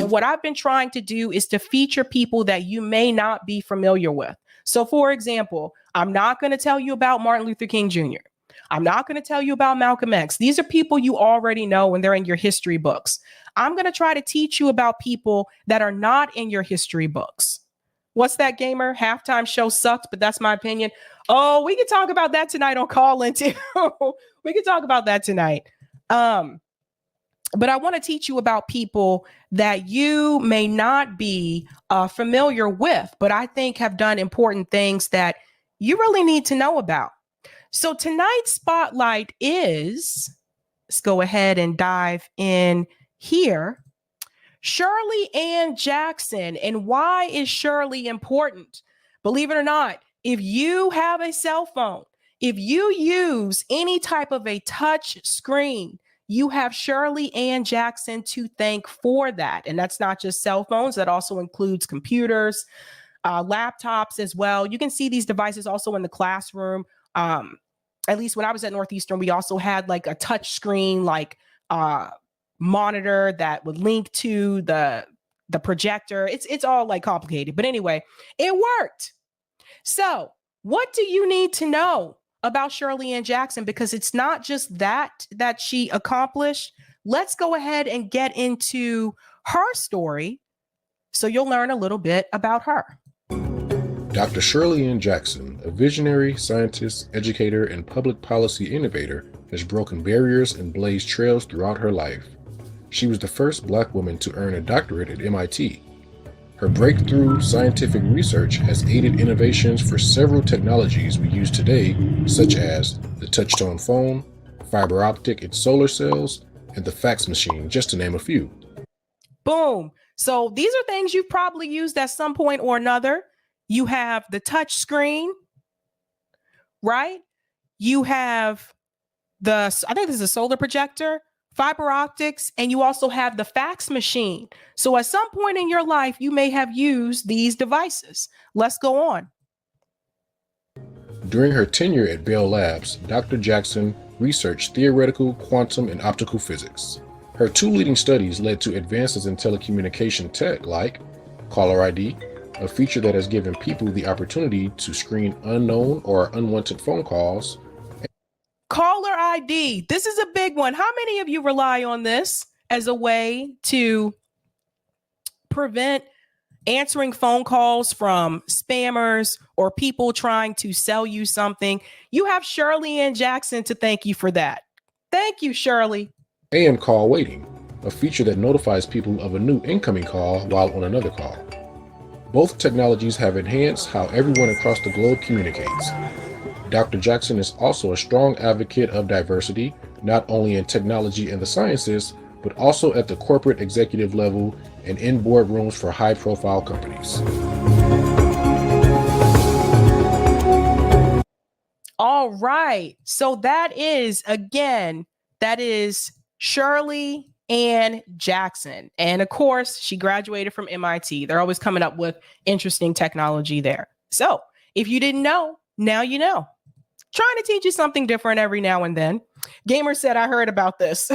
And what I've been trying to do is to feature people that you may not be familiar with. So for example, I'm not going to tell you about Martin Luther King Jr. I'm not going to tell you about Malcolm X. These are people you already know and they're in your history books. I'm going to try to teach you about people that are not in your history books. What's that, gamer? Halftime show sucked, but that's my opinion. Oh, we can talk about that tonight on Call In too. We can talk about that tonight. But I want to teach you about people that you may not be familiar with, but I think have done important things that you really need to know about. So tonight's spotlight is, let's go ahead and dive in here, Shirley Ann Jackson. And why is Shirley important? Believe it or not, if you have a cell phone, if you use any type of a touch screen, you have Shirley Ann Jackson to thank for that. And that's not just cell phones. That also includes computers, laptops as well. You can see these devices also in the classroom. At least when I was at Northeastern, we also had like a touch screen, like monitor that would link to the projector. It's all like complicated. But anyway, it worked. So what do you need to know about Shirley Ann Jackson? Because it's not just that she accomplished. Let's go ahead and get into her story so you'll learn a little bit about her. Dr. Shirley Ann Jackson, a visionary, scientist, educator, and public policy innovator, has broken barriers and blazed trails throughout her life. She was the first Black woman to earn a doctorate at MIT. Her breakthrough scientific research has aided innovations for several technologies we use today, such as the touch-tone phone, fiber optic and solar cells, and the fax machine, just to name a few. Boom. So these are things you've probably used at some point or another. You have the touch screen, right? You have I think this is a solar projector, fiber optics, and you also have the fax machine. So at some point in your life, you may have used these devices. Let's go on. During her tenure at Bell Labs, Dr. Jackson researched theoretical, quantum, and optical physics. Her two leading studies led to advances in telecommunication tech like caller ID, a feature that has given people the opportunity to screen unknown or unwanted phone calls. Caller ID. This is a big one. How many of you rely on this as a way to prevent answering phone calls from spammers or people trying to sell you something? You have Shirley Ann Jackson to thank you for that. Thank you, Shirley. And call waiting, a feature that notifies people of a new incoming call while on another call. Both technologies have enhanced how everyone across the globe communicates. Dr. Jackson is also a strong advocate of diversity, not only in technology and the sciences, but also at the corporate executive level and in boardrooms for high-profile companies. All right. So that is Shirley Ann Jackson. And of course, she graduated from MIT. They're always coming up with interesting technology there. So if you didn't know, now you know. Trying to teach you something different every now and then. Gamer said, I heard about this.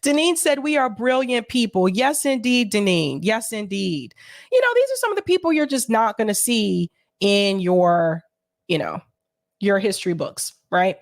Deneen said, we are brilliant people. Yes, indeed, Deneen. Yes, indeed. You know, these are some of the people you're just not going to see in your history books, right?